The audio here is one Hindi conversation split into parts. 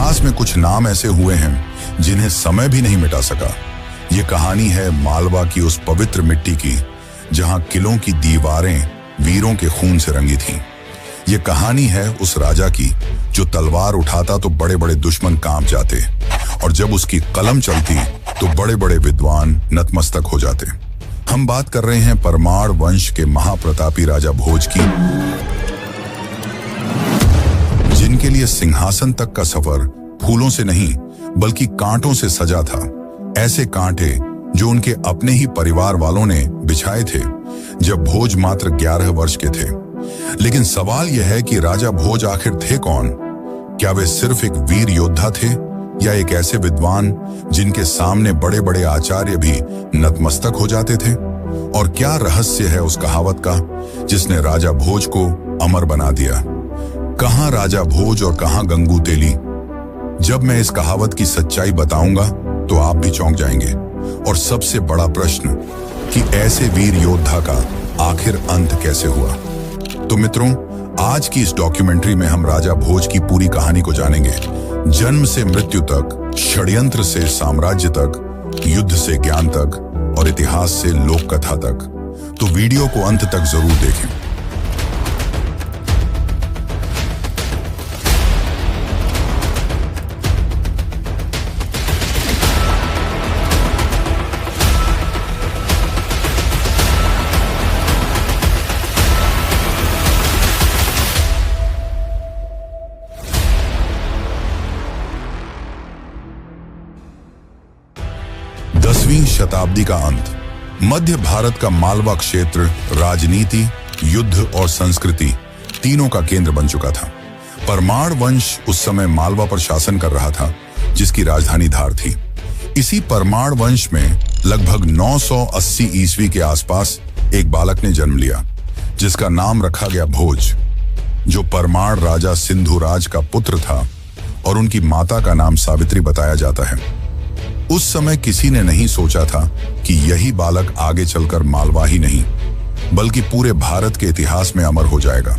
इतिहास में कुछ नाम ऐसे हुए हैं जिन्हें समय भी नहीं मिटा सका। ये कहानी है मालवा की उस पवित्र मिट्टी की जहां किलों की दीवारें वीरों के खून से रंगी थीं। ये कहानी है उस राजा की जो तलवार उठाता तो बड़े बड़े दुश्मन कांप जाते, और जब उसकी कलम चलती तो बड़े बड़े विद्वान नतमस्तक हो जाते। हम बात कर रहे हैं परमार वंश के महाप्रतापी राजा भोज की, जिनके लिए सिंहासन तक का सफर फूलों से नहीं बल्कि कांटों से सजा था। ऐसे कांटे जो उनके अपने ही परिवार वालों ने बिछाए थे जब भोज मात्र 11 वर्ष के थे। लेकिन सवाल यह है कि राजा भोज आखिर थे कौन? क्या वे सिर्फ एक वीर योद्धा थे या एक ऐसे विद्वान जिनके सामने बड़े बड़े आचार्य भी नतमस्तक हो जाते थे? और क्या रहस्य है उस कहावत का जिसने राजा भोज को अमर बना दिया? कहां राजा भोज और कहां गंगू तेली? जब मैं इस कहावत की सच्चाई बताऊंगा तो आप भी चौंक जाएंगे। और सबसे बड़ा प्रश्न कि ऐसे वीर योद्धा का आखिर अंत कैसे हुआ? तो मित्रों, आज की इस डॉक्यूमेंट्री में हम राजा भोज की पूरी कहानी को जानेंगे, जन्म से मृत्यु तक, षड्यंत्र से साम्राज्य तक, युद्ध से ज्ञान तक और इतिहास से लोक कथा तक। तो वीडियो को अंत तक जरूर देखें। दसवीं शताब्दी का अंत। मध्य भारत का मालवा क्षेत्र राजनीति, युद्ध और संस्कृति तीनों का केंद्र बन चुका था। परमार वंश उस समय मालवा पर शासन कर रहा था, जिसकी राजधानी धार थी। इसी परमार वंश में लगभग 980 ईस्वी के आसपास एक बालक ने जन्म लिया, जिसका नाम रखा गया भोज, जो परमार राजा सिंधुराज का पुत्र था और उनकी माता का नाम सावित्री बताया जाता है। उस समय किसी ने नहीं सोचा था कि यही बालक आगे चलकर मालवा ही नहीं बल्कि पूरे भारत के इतिहास में अमर हो जाएगा।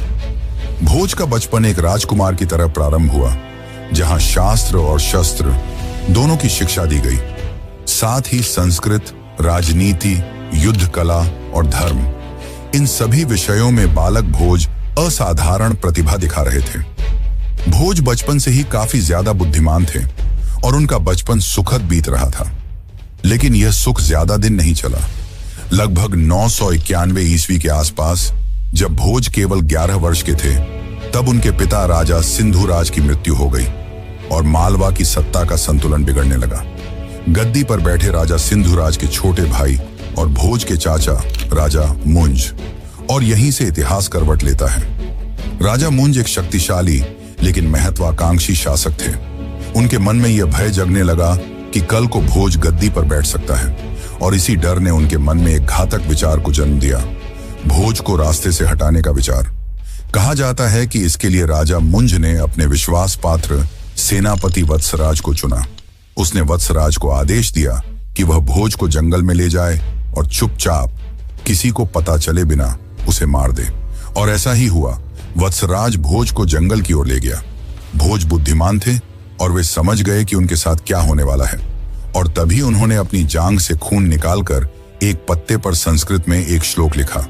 भोज का बचपन एक राजकुमार की तरह प्रारंभ हुआ, जहां शास्त्र और शस्त्र दोनों की शिक्षा दी गई। साथ ही संस्कृत, राजनीति, युद्ध कला और धर्म, इन सभी विषयों में बालक भोज असाधारण प्रतिभा दिखा रहे थे। भोज बचपन से ही काफी ज्यादा बुद्धिमान थे और उनका बचपन सुखद बीत रहा था। लेकिन यह सुख ज्यादा दिन नहीं चला। लगभग 991 ईस्वी के आसपास, जब भोज केवल 11 वर्ष के थे, तब उनके पिता राजा सिंधुराज की मृत्यु हो गई और मालवा की सत्ता का संतुलन बिगड़ने लगा। गद्दी पर बैठे राजा सिंधुराज के छोटे भाई और भोज के चाचा राजा मुंज, और यहीं से इतिहास करवट लेता है। राजा मुंज एक शक्तिशाली लेकिन महत्वाकांक्षी शासक थे। उनके मन में यह भय जगने लगा कि कल को भोज गद्दी पर बैठ सकता है, और इसी डर ने उनके मन में एक घातक विचार को जन्म दिया, भोज को रास्ते से हटाने का विचार। कहा जाता है कि इसके लिए राजा मुंज ने अपने विश्वास पात्र सेनापति वत्सराज को चुना। उसने वत्सराज को आदेश दिया कि वह भोज को जंगल में ले जाए और चुपचाप, किसी को पता चले बिना उसे मार दे। और ऐसा ही हुआ। वत्सराज भोज को जंगल की ओर ले गया। भोज बुद्धिमान थे और वे समझ गए कि उनके साथ क्या होने वाला है, और तभी उन्होंने अपनी जांघ से खून निकालकर एक पत्ते पर संस्कृत में एक श्लोक लिखा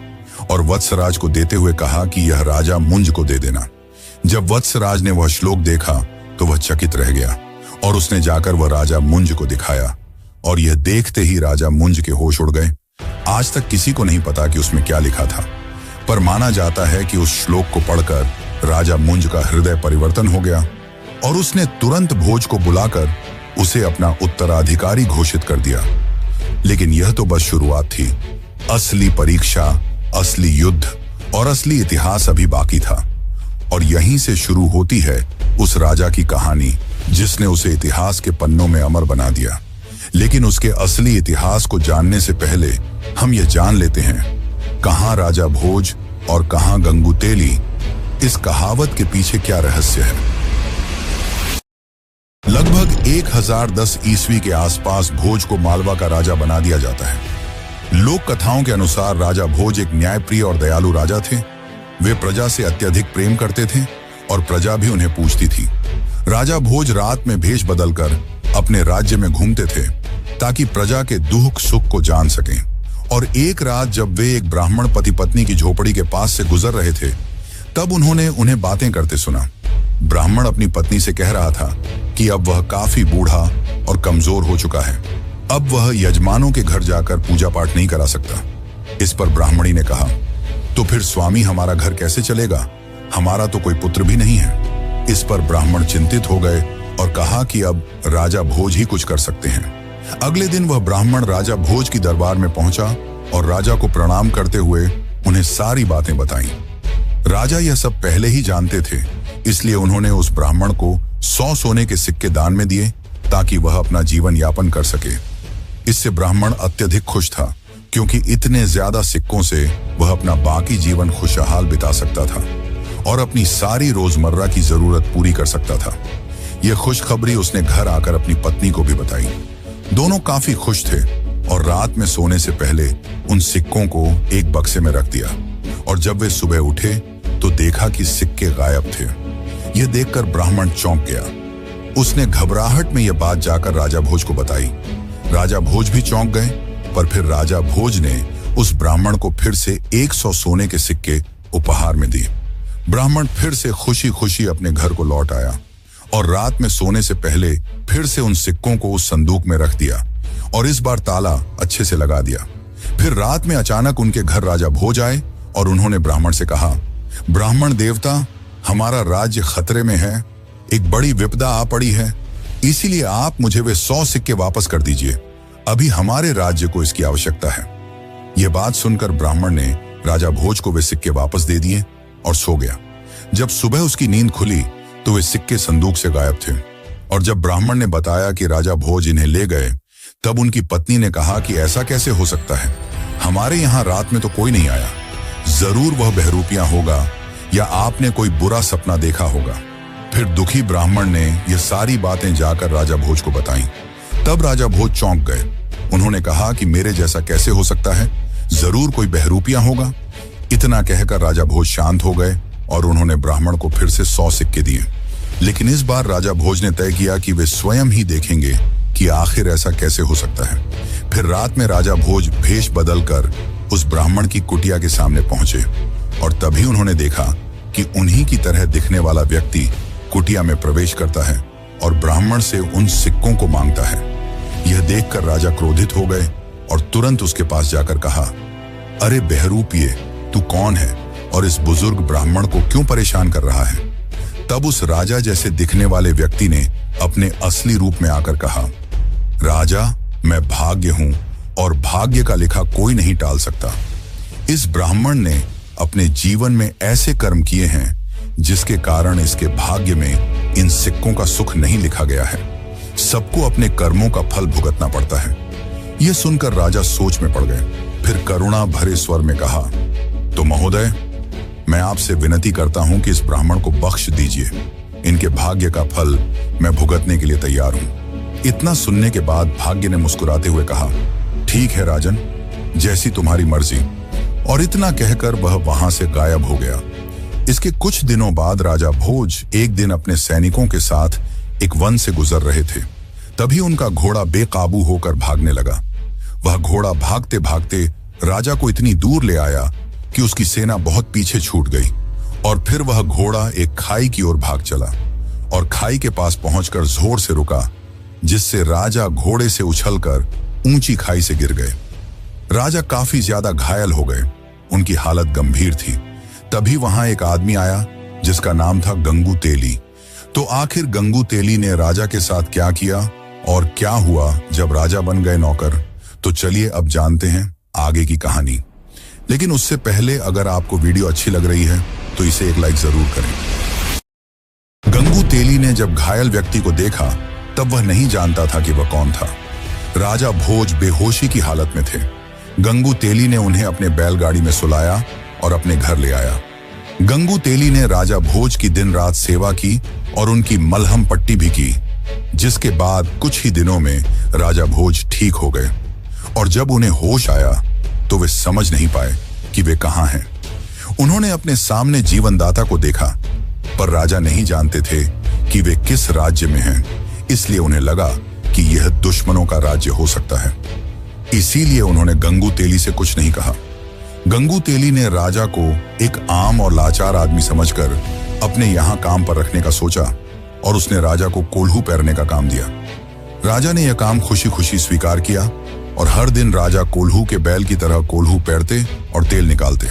और वत्सराज को देते हुए कहा कि यह राजा मुंज को दे देना। जब वत्सराज ने वह श्लोक देखा तो वह चकित रह गया और उसने जाकर वह राजा मुंज को दिखाया, और यह देखते ही राजा मुंज के होश उड़ गए। आज तक किसी को नहीं पता कि उसमें क्या लिखा था, पर माना जाता है कि उस श्लोक को पढ़कर राजा मुंज का हृदय परिवर्तन हो गया और उसने तुरंत भोज को बुलाकर उसे अपना उत्तराधिकारी घोषित कर दिया। लेकिन यह तो बस शुरुआत थी। असली परीक्षा, असली युद्ध और असली इतिहास अभी बाकी था, और यहीं से शुरू होती है उस राजा की कहानी जिसने उसे इतिहास के पन्नों में अमर बना दिया। लेकिन उसके असली इतिहास को जानने से पहले हम यह जान लेते हैं, कहां राजा भोज और कहां गंगू तेली। इस कहावत के पीछे क्या रहस्य है? लगभग 1010 ईस्वी के आसपास भोज को मालवा का राजा बना दिया जाता है। लोक कथाओं के अनुसार राजा भोज एक न्यायप्रिय और दयालु राजा थे। वे प्रजा से अत्यधिक प्रेम करते थे और प्रजा भी उन्हें पूजती थी। राजा भोज रात में भेष बदलकर अपने राज्य में घूमते थे ताकि प्रजा के दुख सुख को जान सकें। और एक रात जब वे एक ब्राह्मण पति पत्नी की झोपड़ी के पास से गुजर रहे थे, तब उन्होंने उन्हें बातें करते सुना। ब्राह्मण अपनी पत्नी से कह रहा था कि अब वह काफी बूढ़ा और कमजोर हो चुका है, अब वह यजमानों के घर जाकर पूजा पाठ नहीं करा सकता। इस पर ब्राह्मणी ने कहा, तो फिर स्वामी हमारा घर कैसे चलेगा? हमारा तो कोई पुत्र भी नहीं है। इस पर ब्राह्मण चिंतित हो गए और कहा कि अब राजा भोज ही कुछ कर सकते हैं। अगले दिन वह ब्राह्मण राजा भोज की दरबार में पहुंचा और राजा को प्रणाम करते हुए उन्हें सारी बातें बताईं। राजा यह सब पहले ही जानते थे, इसलिए उन्होंने उस ब्राह्मण को 100 सोने के सिक्के दान में दिए ताकि वह अपना जीवन यापन कर सके। इससे ब्राह्मण अत्यधिक खुश था, क्योंकि इतने ज्यादा सिक्कों से वह अपना बाकी जीवन खुशहाल बिता सकता था और अपनी सारी रोजमर्रा की जरूरत पूरी कर सकता था। यह खुशखबरी उसने घर आकर अपनी पत्नी को भी बताई। दोनों काफी खुश थे और रात में सोने से पहले उन सिक्कों को एक बक्से में रख दिया। और जब वे सुबह उठे तो देखा कि सिक्के गायब थे। यह देखकर ब्राह्मण चौंक गया। उसने घबराहट में यह बात जाकर राजा भोज को बताई। राजा भोज भी चौंक गए, पर फिर राजा भोज ने उस ब्राह्मण को फिर से 100 सोने के सिक्के उपहार में दिए। ब्राह्मण फिर से खुशी खुशी अपने घर को लौट आया और रात में सोने से पहले फिर से उन सिक्कों को उस संदूक में रख दिया और इस बार ताला अच्छे से लगा दिया। फिर रात में अचानक उनके घर राजा भोज आए और उन्होंने ब्राह्मण से कहा, ब्राह्मण देवता, हमारा राज्य खतरे में है, एक बड़ी विपदा आ पड़ी है, इसीलिए आप मुझे वे 100 सिक्के वापस कर दीजिए। अभी हमारे राज्य को इसकी आवश्यकता है। यह बात सुनकर ब्राह्मण ने राजा भोज को वे सिक्के वापस दे दिए और सो गया। जब सुबह उसकी नींद खुली तो वे सिक्के संदूक से गायब थे। और जब ब्राह्मण ने बताया कि राजा भोज इन्हें ले गए, तब उनकी पत्नी ने कहा कि ऐसा कैसे हो सकता है? हमारे यहाँ रात में तो कोई नहीं आया। जरूर वह बहरूपियां होगा या आपने कोई बुरा सपना देखा होगा। फिर दुखी ब्राह्मण ने यह सारी बातें जाकर राजा भोज को बताईं। तब राजा भोज चौंक गए। उन्होंने कहा कि मेरे जैसा कैसे हो सकता है? जरूर कोई बहरूपियां होगा। इतना कहकर राजा भोज शांत हो गए और उन्होंने ब्राह्मण को फिर से 100 सिक्के दिए। लेकिन इस बार राजा भोज ने तय किया कि वे स्वयं ही देखेंगे कि आखिर ऐसा कैसे हो सकता है। फिर रात में राजा भोज भेष बदलकर उस ब्राह्मण की कुटिया के सामने पहुंचे और तभी उन्होंने देखा कि उन्हीं की तरह दिखने वाला व्यक्ति कुटिया में प्रवेश करता है और ब्राह्मण से उन सिक्कों को मांगता है। यह देखकर राजा क्रोधित हो गए और तुरंत उसके पास जाकर कहा, अरे बहरूपिये, तू कौन है और इस बुजुर्ग ब्राह्मण को क्यों परेशान कर रहा है? तब उस राजा जैसे दिखने वाले व्यक्ति ने अपने असली रूप में आकर कहा, राजा, मैं भाग्य हूं और भाग्य का लिखा कोई नहीं टाल सकता। इस ब्राह्मण ने अपने जीवन में ऐसे कर्म किए हैं जिसके कारण इसके भाग्य में इन सिक्कों का सुख नहीं लिखा गया है। सबको अपने कर्मों का फल भुगतना पड़ता है। यह सुनकर राजा सोच में पड़ गए। फिर करुणा भरे स्वर में कहा, तो महोदय, मैं आपसे विनती करता हूं कि इस ब्राह्मण को बख्श दीजिए। इनके भाग्य का फल मैं भुगतने के लिए तैयार हूं। इतना सुनने के बाद भाग्य ने मुस्कुराते हुए कहा, ठीक है राजन, जैसी तुम्हारी मर्जी। और इतना कहकर वह वहां से गायब हो गया। इसके कुछ दिनों बाद राजा भोज एक दिन अपने सैनिकों के साथ एक वन से गुजर रहे थे। तभी उनका घोड़ा बेकाबू होकर भागने लगा। वह घोड़ा भागते भागते राजा को इतनी दूर ले आया कि उसकी सेना बहुत पीछे छूट गई और फिर वह घोड़ा एक खाई की ओर भाग चला और खाई के पास पहुंचकर जोर से रुका, जिससे राजा घोड़े से उछलकर ऊंची खाई से गिर गए। राजा काफी ज्यादा घायल हो गए। उनकी हालत गंभीर थी। तभी वहां एक आदमी आया जिसका नाम था गंगू तेली। तो आखिर गंगू तेली ने राजा के साथ क्या किया और क्या हुआ जब राजा बन गए नौकर, तो चलिए अब जानते हैं आगे की कहानी। लेकिन उससे पहले अगर आपको वीडियो अच्छी लग रही है तो इसे एक लाइक जरूर करें। गंगू तेली ने जब घायल व्यक्ति को देखा तब वह नहीं जानता था कि वह कौन था। राजा भोज बेहोशी की हालत में थे। गंगू तेली ने उन्हें अपने बैलगाड़ी में सुलाया और अपने घर ले आया। गंगू तेली ने राजा भोज की दिन रात सेवा की और उनकी मलहम पट्टी भी की, जिसके बाद कुछ ही दिनों में राजा भोज ठीक हो गए। और जब उन्हें होश आया तो वे समझ नहीं पाए कि वे कहां हैं। उन्होंने अपने सामने जीवनदाता को देखा, पर राजा नहीं जानते थे कि वे किस राज्य में हैं, इसलिए उन्हें लगा कि यह दुश्मनों का राज्य हो सकता है। इसीलिए उन्होंने गंगू तेली से कुछ नहीं कहा। गंगू तेली ने राजा को एक आम और लाचार आदमी समझकर अपने यहां काम पर रखने का सोचा और उसने राजा को कोल्हू पैरने का काम दिया। राजा ने यह काम खुशी खुशी स्वीकार किया और हर दिन राजा कोल्हू के बैल की तरह कोल्हू पैरते और तेल निकालते।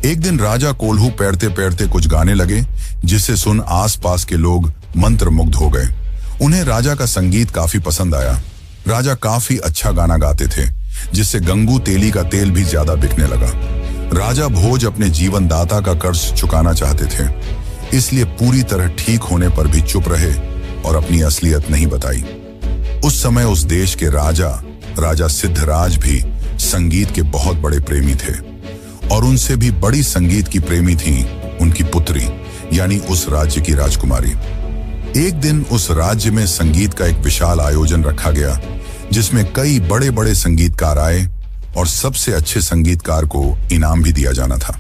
एक दिन राजा कोल्हू पैरते पैरते कुछ गाने लगे, जिसे सुन आसपास के लोग मंत्रमुग्ध हो गए। उन्हें राजा का संगीत काफी पसंद आया। राजा काफी अच्छा गाना गाते थे, जिससे गंगू तेली का तेल भी ज्यादा बिकने लगा। राजा भोज अपने जीवन दाता का कर्ज चुकाना चाहते थे, इसलिए पूरी तरह ठीक होने पर भी चुप रहे और अपनी असलियत नहीं बताई। उस समय उस देश के राजा सिद्धराज भी संगीत के बहुत बड़े प्रेमी थे और उनसे भी बड़ी संगीत की प्रेमी थी उनकी पुत्री, यानी उस राज्य की राजकुमारी। एक दिन उस राज्य में संगीत का एक विशाल आयोजन रखा गया, जिसमें कई बड़े बड़े संगीतकार आए और सबसे अच्छे संगीतकार को इनाम भी दिया जाना था।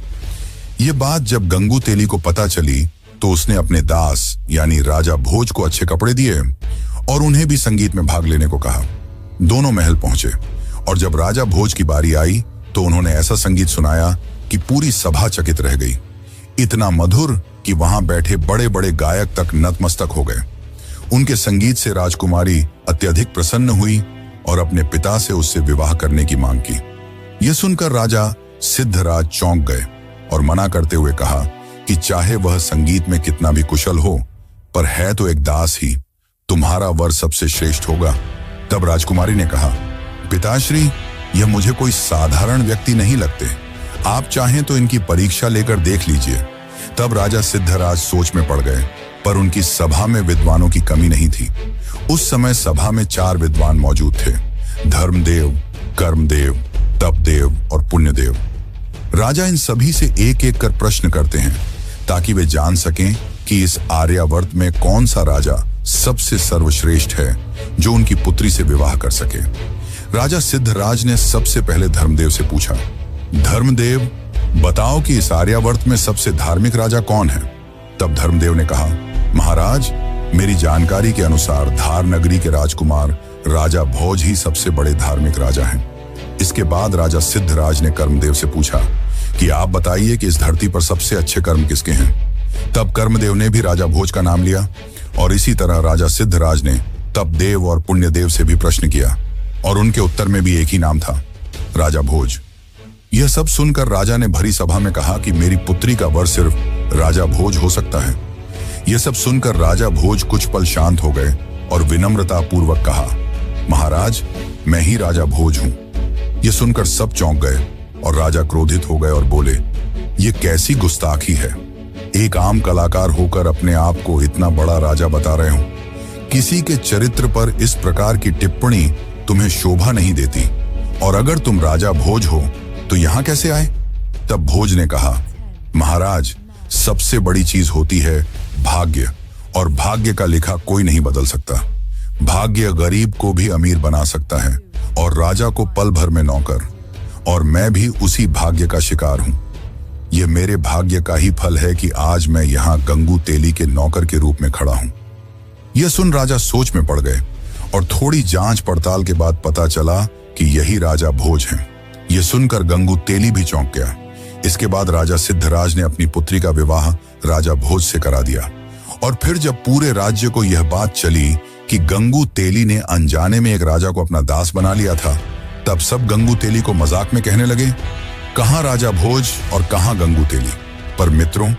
ये बात जब गंगू तेली को पता चली तो उसने अपने दास यानी राजा भोज को अच्छे कपड़े दिए और उन्हें भी संगीत में भाग लेने को कहा। दोनों महल पहुंचे और जब राजा भोज की बारी आई तो उन्होंने ऐसा संगीत सुनाया कि पूरी सभा चकित रह गई। इतना मधुर कि वहां बैठे बड़े बड़े गायक तक नतमस्तक हो गए। उनके संगीत से राजकुमारी अत्यधिक प्रसन्न हुई और अपने पिता से उससे विवाह करने की मांग की। यह सुनकर राजा सिद्धराज चौंक गए और मना करते हुए कहा कि चाहे वह संगीत में कितना भी कुशल हो, पर है तो एक दास ही, तुम्हारा वर सबसे श्रेष्ठ होगा। तब राजकुमारी ने कहा, पिताश्री, यह मुझे कोई साधारण व्यक्ति नहीं लगते। आप चाहें तो इनकी परीक्षा लेकर देख लीजिए। तब राजा सिद्धराज सोच में पड़ गए, पर उनकी सभा में विद्वानों की कमी नहीं थी। उस समय सभा में 4 विद्वान मौजूद थे: धर्मदेव, कर्मदेव, तपदेव और पुण्यदेव। राजा इन सभी से एक एक कर प्रश्न करते हैं ताकि वे जान सकें कि इस आर्यावर्त में कौन सा राजा सबसे सर्वश्रेष्ठ है जो उनकी पुत्री से विवाह कर सके। राजा सिद्धराज ने सबसे पहले धर्मदेव से पूछा, धर्मदेव, बताओ कि इस आर्यावर्त में सबसे धार्मिक राजा कौन है? तब धर्मदेव ने कहा, महाराज, मेरी जानकारी के अनुसार धार नगरी के राजकुमार राजा भोज ही सबसे बड़े धार्मिक राजा हैं। इसके बाद राजा सिद्धराज ने कर्मदेव से पूछा कि आप बताइए कि इस धरती पर सबसे अच्छे कर्म किसके हैं। तब कर्मदेव ने भी राजा भोज का नाम लिया और इसी तरह राजा सिद्धराज ने तपदेव और पुण्यदेव से भी प्रश्न किया और उनके उत्तर में भी एक ही नाम था, राजा भोज। यह सब सुनकर राजा ने भरी सभा में कहा कि मेरी पुत्री का वर सिर्फ राजा भोज हो सकता है। यह सब सुनकर राजा भोज कुछ पल शांत हो गए और विनम्रता पूर्वक कहा, महाराज, मैं ही राजा भोज हूं। यह सुनकर सब चौंक गए और राजा क्रोधित हो गए और बोले, यह कैसी गुस्ताखी है? एक आम कलाकार होकर अपने आप को इतना बड़ा राजा बता रहे हो। किसी के चरित्र पर इस प्रकार की टिप्पणी तुम्हें शोभा नहीं देती, और अगर तुम राजा भोज हो तो यहां कैसे आए? तब भोज ने कहा, महाराज, सबसे बड़ी चीज होती है भाग्य, और भाग्य का लिखा कोई नहीं बदल सकता। भाग्य गरीब को भी अमीर बना सकता है और राजा को पल भर में नौकर, और मैं भी उसी भाग्य का शिकार हूं। यह मेरे भाग्य का ही फल है कि आज मैं यहां गंगू तेली के नौकर के रूप में खड़ा हूं। यह सुन राजा सोच में पड़ गए और थोड़ी जांच पड़ताल के बाद पता चला कि यही राजा भोज हैं। यह सुनकर गंगू तेली भी चौंक गया। इसके बाद राजा सिद्धराज ने अपनी पुत्री का विवाह राजा भोज से करा दिया, और फिर जब पूरे राज्य को यह बात चली कि गंगू तेली ने अनजाने में एक राजा को अपना दास बना लिया था, तब सब गंगू तेली को मजाक में कहने लगे, कहां राजा भोज और कहां गंगू तेली। पर मित्रों,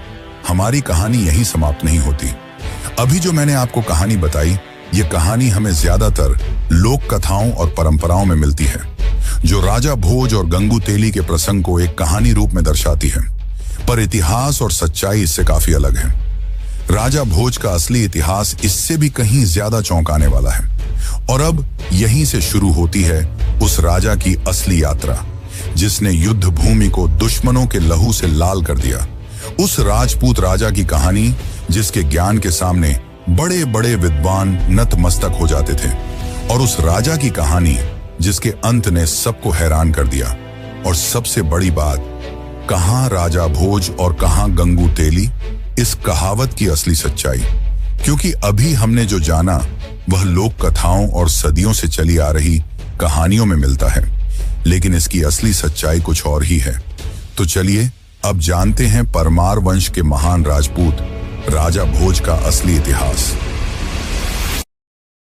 हमारी कहानी यहीं समाप्त नहीं होती। अभी जो मैंने आपको कहानी बताई, ये कहानी हमें ज्यादातर लोक कथाओं और परंपराओं में मिलती है, जो राजा भोज और गंगू तेली के प्रसंग को एक कहानी रूप में दर्शाती है। पर इतिहास और सच्चाई इससे काफी अलग है। राजा भोज का असली इतिहास इससे भी कहीं ज्यादा चौंकाने वाला है। और अब यहीं से शुरू होती है उस राजा की असली यात्रा, जिसने युद्ध भूमि को दुश्मनों के लहू से लाल कर दिया। उस राजपूत राजा की कहानी, जिसके ज्ञान के सामने बड़े बड़े विद्वान नतमस्तक हो जाते थे, और उस राजा की कहानी जिसके अंत ने सबको हैरान कर दिया। और सबसे बड़ी बात, कहां राजा भोज और कहां गंगू तेली, इस कहावत की असली सच्चाई। क्योंकि अभी हमने जो जाना वह लोक कथाओं और सदियों से चली आ रही कहानियों में मिलता है, लेकिन इसकी असली सच्चाई कुछ और ही है। तो चलिए अब जानते हैं परमार वंश के महान राजपूत राजा भोज का असली इतिहास।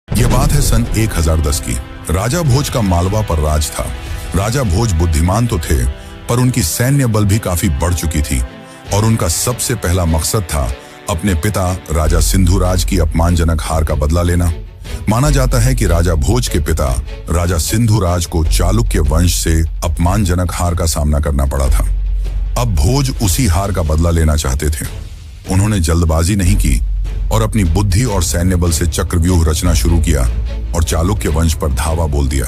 यह बात है सन 1010 की। राजा भोज का मालवा पर राज था। राजा भोज बुद्धिमान तो थे, पर उनकी सैन्य बल भी काफी बढ़ चुकी थी और उनका सबसे पहला मकसद था अपने पिता राजा सिंधुराज की अपमानजनक हार का बदला लेना। माना जाता है कि राजा भोज के पिता राजा सिंधुराज को चालुक्य वंश से अपमानजनक हार का सामना करना पड़ा था। अब भोज उसी हार का बदला लेना चाहते थे। उन्होंने जल्दबाजी नहीं की और अपनी बुद्धि और सैन्य बल से चक्रव्यूह रचना शुरू किया और चालुक्य वंश पर धावा बोल दिया।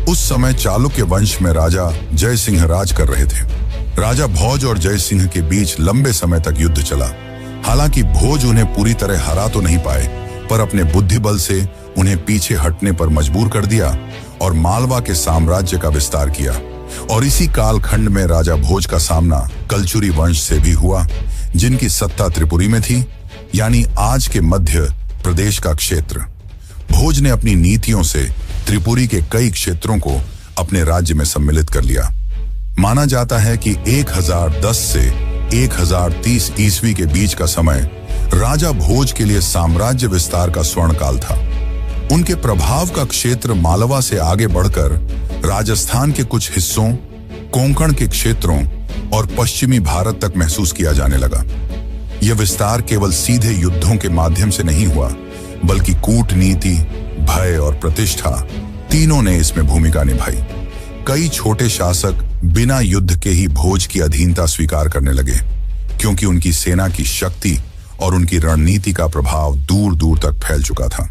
उस समय चालुक्य वंश में राजा जय सिंह राज कर रहे थे। राजा भोज और जय सिंह के बीच लंबे समय तक युद्ध चला। हालांकि भोज उन्हें पूरी तरह हरा तो नहीं पाए, पर अपने बुद्धि बल से उन्हें पीछे हटने पर मजबूर कर दिया और मालवा के साम्राज्य का विस्तार किया। और इसी कालखंड में राजा भोज का सामना कलचुरी वंश से भी हुआ, जिनकी सत्ता त्रिपुरी में थी, यानी आज के मध्य प्रदेश का क्षेत्र। भोज ने अपनी नीतियों से त्रिपुरी के कई क्षेत्रों को अपने राज्य में सम्मिलित कर लिया। माना जाता है कि 1010 से 1030 ईस्वी के बीच का समय राजा भोज के लिए साम्राज्य विस्तार का स्वर्ण काल था। उनके प्रभाव का क्षेत्र मालवा से आगे बढ़कर राजस्थान के कुछ हिस्सों, कोंकण के क्षेत्रों और पश्चिमी भारत तक महसूस किया जाने लगा। यह विस्तार केवल सीधे युद्धों के माध्यम से नहीं हुआ, बल्कि कूटनीति, भय और प्रतिष्ठा तीनों ने इसमें भूमिका निभाई। कई छोटे शासक बिना युद्ध के ही भोज की अधीनता स्वीकार करने लगे, क्योंकि उनकी सेना की शक्ति और उनकी रणनीति का प्रभाव दूर दूर तक फैल चुका था।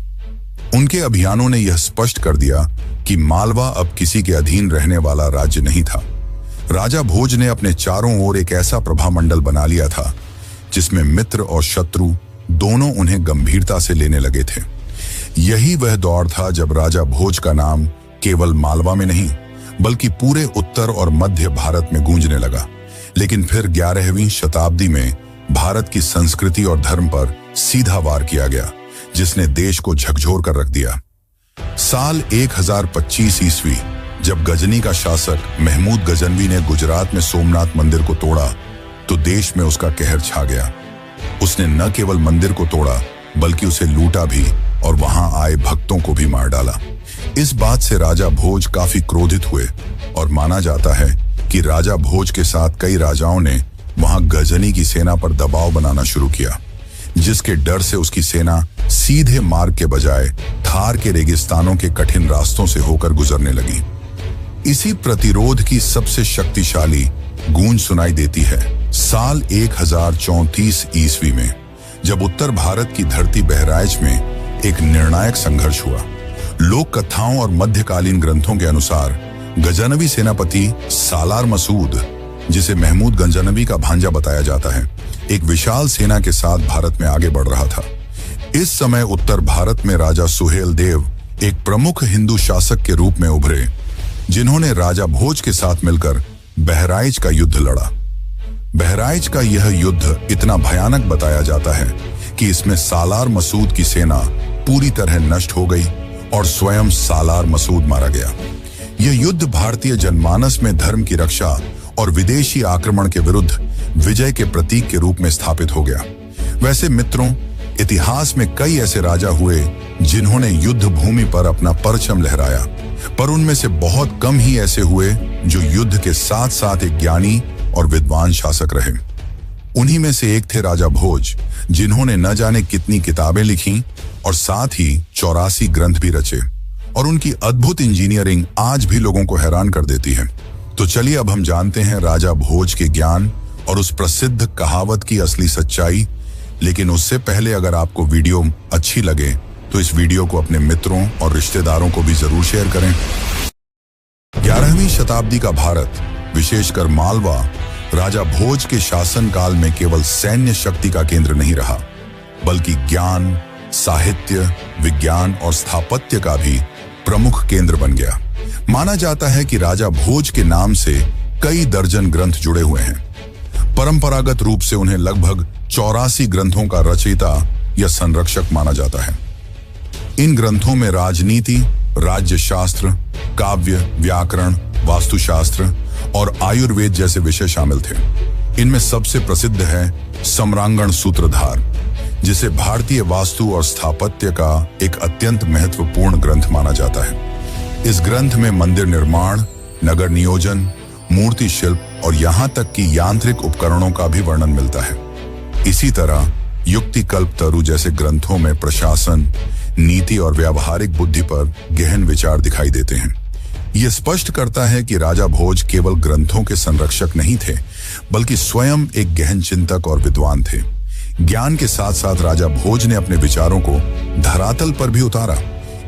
उनके अभियानों ने यह स्पष्ट कर दिया कि मालवा अब किसी के अधीन रहने वाला राज्य नहीं था। राजा भोज ने अपने चारों ओर एक ऐसा प्रभामंडल बना लिया था जिसमें मित्र और शत्रु दोनों उन्हें गंभीरता से लेने लगे थे। यही वह दौर था जब राजा भोज का नाम केवल मालवा में नहीं, बल्कि पूरे उत्तर और मध्य भारत में गूंजने लगा। लेकिन फिर 11वीं शताब्दी में भारत की संस्कृति और धर्म पर सीधा वार किया गया, जिसने देश को झकझोर कर रख दिया। साल 1025 ईस्वी जब गजनी का शासक महमूद गजनवी ने गुजरात में सोमनाथ मंदिर को तोड़ा, तो देश में उसका कहर छा गया। उसने न केवल मंदिर को तोड़ा, बल्कि उसे लूटा भी और वहां आए भक्तों को भी मार डाला। इस बात से राजा भोज काफी क्रोधित हुए और माना जाता है कि राजा भोज के साथ कई राजाओं ने वहां गजनी की सेना पर दबाव बनाना शुरू किया, जिसके डर से उसकी सेना सीधे मार्ग के बजाय थार के रेगिस्तानों के कठिन रास्तों से होकर गुजरने लगी। इसी प्रतिरोध की सबसे शक्तिशाली गूंज सुनाई देती है साल 1034 ईस्वी में, जब उत्तर भारत की धरती बहराइच में एक निर्णायक संघर्ष हुआ। लोक कथाओं और मध्यकालीन ग्रंथों के अनुसार गजनवी सेनापति सालार मसूद, जिसे महमूद गजनवी का भांजा बताया जाता है, एक विशाल सेना के साथ भारत में आगे बढ़ रहा था। इस समय उत्तर भारत में राजा सुहेल देव एक प्रमुख हिंदू शासक के रूप में उभरे, जिन्होंने राजा भोज के साथ मिलकर बहराइच का युद्ध लड़ा। बहराइच का यह युद्ध इतना भयानक बताया जाता है कि इसमें सालार मसूद की सेना पूरी तरह नष्ट हो गई और स्वयं सालार मसूद मारा गया। यह युद्ध भारतीय जनमानस में धर्म की रक्षा और विदेशी आक्रमण के विरुद्ध विजय के प्रतीक के रूप में स्थापित हो गया। वैसे मित्रों, इतिहास में कई ऐसे राजा हुए जिन्होंने युद्ध भूमि पर अपना परचम लहराया, पर उनमें से बहुत कम ही ऐसे हुए जो युद्ध के साथ साथ एक ज्ञानी और विद्वान शासक रहे। उन्हीं में से एक थे राजा भोज, जिन्होंने न जाने कितनी किताबें लिखी और साथ ही 84 ग्रंथ भी रचे, और उनकी अद्भुत इंजीनियरिंग आज भी लोगों को हैरान कर देती है। तो चलिए अब हम जानते हैं राजा भोज के ज्ञान और उस प्रसिद्ध कहावत की असली सच्चाई। लेकिन उससे पहले अगर आपको वीडियो अच्छी लगे तो इस वीडियो को अपने मित्रों और रिश्तेदारों को भी जरूर शेयर करें। 11वीं शताब्दी का भारत, विशेषकर मालवा, राजा भोज के शासन काल में केवल सैन्य शक्ति का केंद्र नहीं रहा, बल्कि ज्ञान, साहित्य, विज्ञान और स्थापत्य का भी प्रमुख केंद्र बन गया। माना जाता है कि राजा भोज के नाम से कई दर्जन ग्रंथ जुड़े हुए हैं। परंपरागत रूप से उन्हें लगभग 84 ग्रंथों का रचयिता या संरक्षक माना जाता है। इन ग्रंथों में राजनीति, राज्य शास्त्र, काव्य, व्याकरण, वास्तुशास्त्र और आयुर्वेद जैसे विषय शामिल थे। इनमें सबसे प्रसिद्ध है सम्रांगण सूत्रधार, जिसे भारतीय वास्तु और स्थापत्य का एक अत्यंत महत्वपूर्ण ग्रंथ माना जाता है। इस ग्रंथ में मंदिर निर्माण, नगर नियोजन, मूर्ति शिल्प और यहाँ तक कि यांत्रिक उपकरणों का भी वर्णन मिलता है। इसी तरह युक्ति कल्पतरु जैसे ग्रंथों में प्रशासन, नीति और व्यावहारिक बुद्धि पर गहन विचार दिखाई देते हैं। यह स्पष्ट करता है कि राजा भोज केवल ग्रंथों के संरक्षक नहीं थे, बल्कि स्वयं एक गहन चिंतक और विद्वान थे। ज्ञान के साथ साथ राजा भोज ने अपने विचारों को धरातल पर भी उतारा।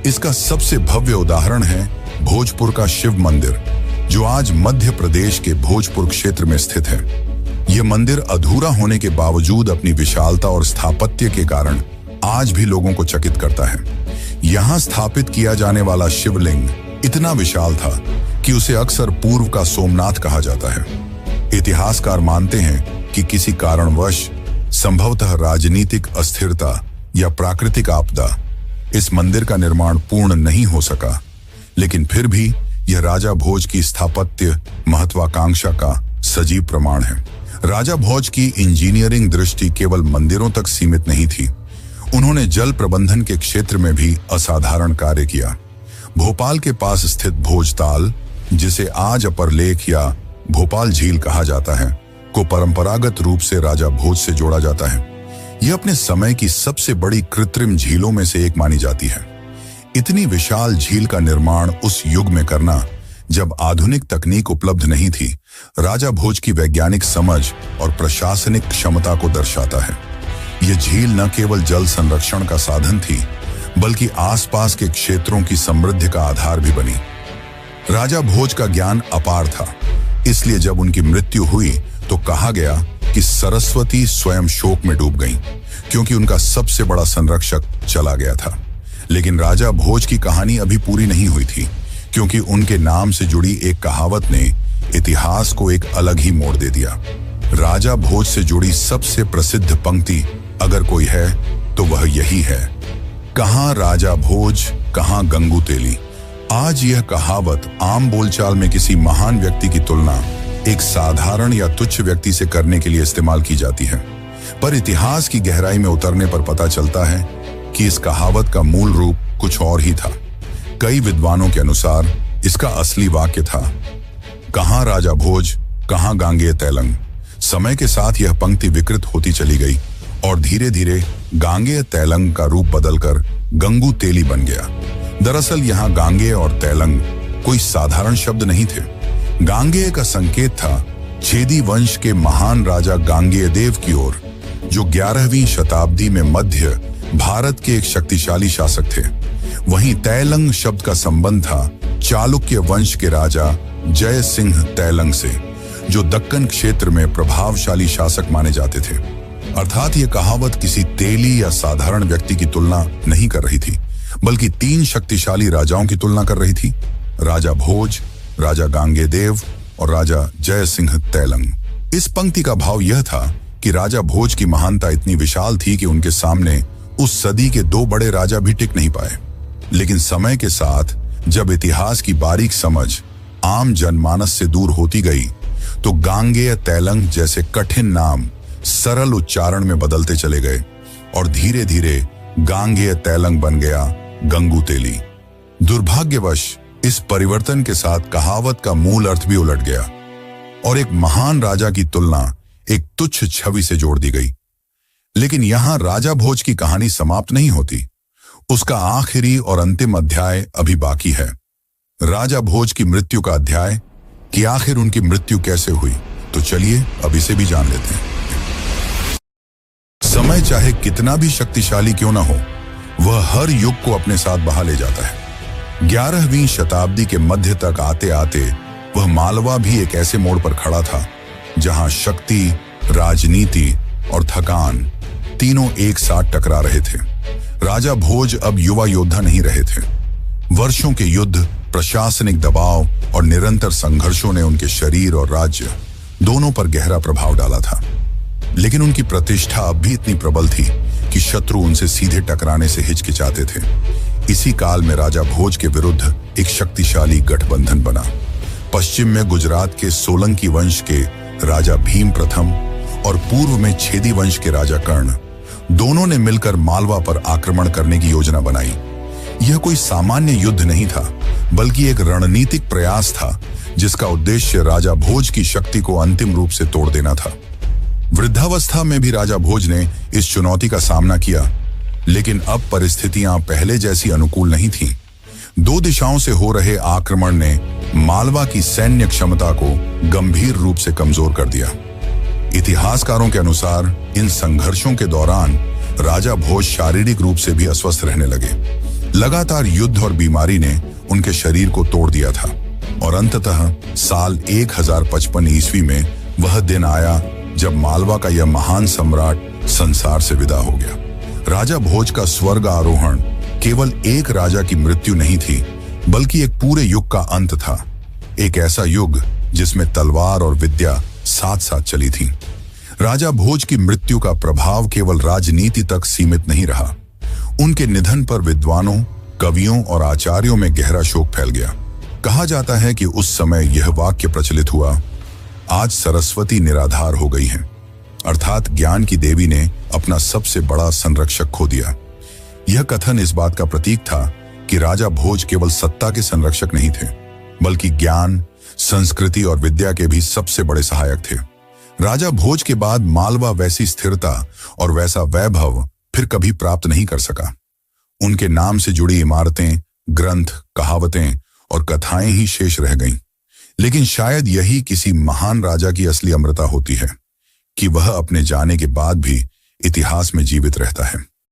इसका सबसे भव्य उदाहरण है भोजपुर का शिव मंदिर, जो आज मध्य प्रदेश के भोजपुर क्षेत्र में स्थित है। यह मंदिर अधूरा होने के बावजूद अपनी विशालता और स्थापत्य के कारण आज भी लोगों को चकित करता है। यहाँ स्थापित किया जाने वाला शिवलिंग इतना विशाल था कि उसे अक्सर पूर्व का सोमनाथ कहा जाता है। इतिहासकार मानते हैं कि किसी कारणवश, संभवतः राजनीतिक अस्थिरता या प्राकृतिक आपदा, इस मंदिर का निर्माण पूर्ण नहीं हो सका, लेकिन फिर भी यह राजा भोज की स्थापत्य महत्वाकांक्षा का सजीव प्रमाण है। राजा भोज की इंजीनियरिंग दृष्टि केवल मंदिरों तक सीमित नहीं थी। उन्होंने जल प्रबंधन के क्षेत्र में भी असाधारण कार्य किया। भोपाल के पास स्थित भोजताल, जिसे आज अपर लेक या भोपाल झील कहा जाता है, को परंपरागत रूप से राजा भोज से जोड़ा जाता है। यह अपने समय की सबसे बड़ी कृत्रिम झीलों में से एक मानी जाती है। इतनी विशाल झील का निर्माण उस युग में करना, जब आधुनिक तकनीक उपलब्ध नहीं थी, राजा भोज की वैज्ञानिक समझ और प्रशासनिक क्षमता को दर्शाता है। यह झील न केवल जल संरक्षण का साधन थी, बल्कि आसपास के क्षेत्रों की समृद्धि का आधार भी बनी। राजा भोज का ज्ञान अपार था, इसलिए जब उनकी मृत्यु हुई तो कहा गया कि सरस्वती स्वयं शोक में डूब गईं, क्योंकि उनका सबसे बड़ा संरक्षक चला गया था। लेकिन राजा भोज की कहानी अभी पूरी नहीं हुई थी, क्योंकि उनके नाम से जुड़ी एक कहावत ने इतिहास को एक अलग ही मोड़ दे दिया। राजा भोज से जुड़ी सबसे प्रसिद्ध पंक्ति अगर कोई है तो वह यही है, कहां राजा भोज, कहां गंगू तेली। आज यह कहावत आम बोलचाल में किसी महान व्यक्ति की तुलना एक साधारण या तुच्छ व्यक्ति से करने के लिए इस्तेमाल की जाती है, पर इतिहास की गहराई में उतरने पर पता चलता है कि इस कहावत का मूल रूप कुछ और ही था। कई विद्वानों के अनुसार इसका असली वाक्य था, कहां राजा भोज, कहां गांगेय तैलंग। समय के साथ यह पंक्ति विकृत होती चली गई और धीरे धीरे गांगेय तैलंग का रूप बदलकर गंगू तेली बन गया। दरअसल यहाँ गांगेय और तैलंग कोई साधारण शब्द नहीं थे। गांगेय का संकेत था छेदी वंश के महान राजा गांगेय देव की ओर, जो 11वीं शताब्दी में मध्य भारत के एक शक्तिशाली शासक थे। वहीं तैलंग शब्द का संबंध था चालुक्य वंश के राजा जय सिंह तैलंग से, जो दक्कन क्षेत्र में प्रभावशाली शासक माने जाते थे। अर्थात यह कहावत किसी तेली या साधारण व्यक्ति की तुलना नहीं कर रही थी, बल्कि 3 शक्तिशाली राजाओं की तुलना कर रही थी, राजा भोज, राजा गांगेय देव और राजा जय सिंह तैलंग। इस पंक्ति का भाव यह था कि राजा भोज की महानता इतनी विशाल थी कि उनके सामने उस सदी के 2 बड़े राजा भी टिक नहीं पाए। लेकिन समय के साथ जब इतिहास की बारीक समझ आम जनमानस से दूर होती गई, तो गांगेय तैलंग जैसे कठिन नाम सरल उच्चारण में बदलते चले गए और धीरे धीरे गांगेय तैलंग बन गया गंगू तेली। दुर्भाग्यवश इस परिवर्तन के साथ कहावत का मूल अर्थ भी उलट गया और एक महान राजा की तुलना एक तुच्छ छवि से जोड़ दी गई। लेकिन यहां राजा भोज की कहानी समाप्त नहीं होती। उसका आखिरी और अंतिम अध्याय अभी बाकी है। राजा भोज की मृत्यु का अध्याय, कि आखिर उनकी मृत्यु कैसे हुई। तो चलिए अब इसे भी जान लेते हैं। समय चाहे कितना भी शक्तिशाली क्यों ना हो, वह हर युग को अपने साथ बहा ले जाता है। 11वीं शताब्दी के मध्य तक आते आते वह मालवा भी एक ऐसे मोड़ पर खड़ा था जहां शक्ति, राजनीति और थकान तीनों एक साथ टकरा रहे थे। राजा भोज अब युवा योद्धा नहीं रहे थे। वर्षों के युद्ध, प्रशासनिक दबाव और निरंतर संघर्षों ने उनके शरीर और राज्य दोनों पर गहरा प्रभाव डाला था। लेकिन उनकी प्रतिष्ठा अब भी इतनी प्रबल थी कि शत्रु उनसे सीधे टकराने से हिचकिचाते थे। इसी काल में राजा भोज के विरुद्ध एक शक्तिशाली गठबंधन बना। पश्चिम में गुजरात के सोलंकी वंश के राजा भीम प्रथम और पूर्व में छेदी वंश के राजा कर्ण, दोनों ने मिलकर मालवा पर आक्रमण करने की योजना बनाई। यह कोई सामान्य युद्ध नहीं था, बल्कि एक रणनीतिक प्रयास था जिसका उद्देश्य राजा भोज की शक्ति को अंतिम रूप से तोड़ देना था। वृद्धावस्था में भी राजा भोज ने इस चुनौती का सामना किया, लेकिन अब परिस्थितियां पहले जैसी अनुकूल नहीं थीं। दो दिशाओं से हो रहे आक्रमण ने मालवा की सैन्य क्षमता को गंभीर रूप से कमजोर कर दिया। इतिहासकारों के अनुसार इन संघर्षों के दौरान राजा भोज शारीरिक रूप से भी अस्वस्थ रहने लगे। लगातार युद्ध और बीमारी ने उनके शरीर को तोड़ दिया था और अंततः साल 1055 ईस्वी में वह दिन आया जब मालवा का यह महान सम्राट संसार से विदा हो गया। राजा भोज का स्वर्ग आरोहण केवल एक राजा की मृत्यु नहीं थी, बल्कि एक पूरे युग का अंत था। एक ऐसा युग जिसमें तलवार और विद्या साथ साथ चली थी। राजा भोज की मृत्यु का प्रभाव केवल राजनीति तक सीमित नहीं रहा। उनके निधन पर विद्वानों, कवियों और आचार्यों में गहरा शोक फैल गया। कहा जाता है कि उस समय यह वाक्य प्रचलित हुआ, आज सरस्वती निराधार हो गई हैं, अर्थात ज्ञान की देवी ने अपना सबसे बड़ा संरक्षक खो दिया। यह कथन इस बात का प्रतीक था कि राजा भोज केवल सत्ता के संरक्षक नहीं थे, बल्कि ज्ञान, संस्कृति और विद्या के भी सबसे बड़े सहायक थे। राजा भोज के बाद मालवा वैसी स्थिरता और वैसा वैभव फिर कभी प्राप्त नहीं कर सका। उनके नाम से जुड़ी इमारतें, ग्रंथ, कहावतें और कथाएं ही शेष रह गईं। लेकिन शायद यही किसी महान राजा की असली अमरता होती है कि वह अपने जाने के बाद भी इतिहास में जीवित रहता है।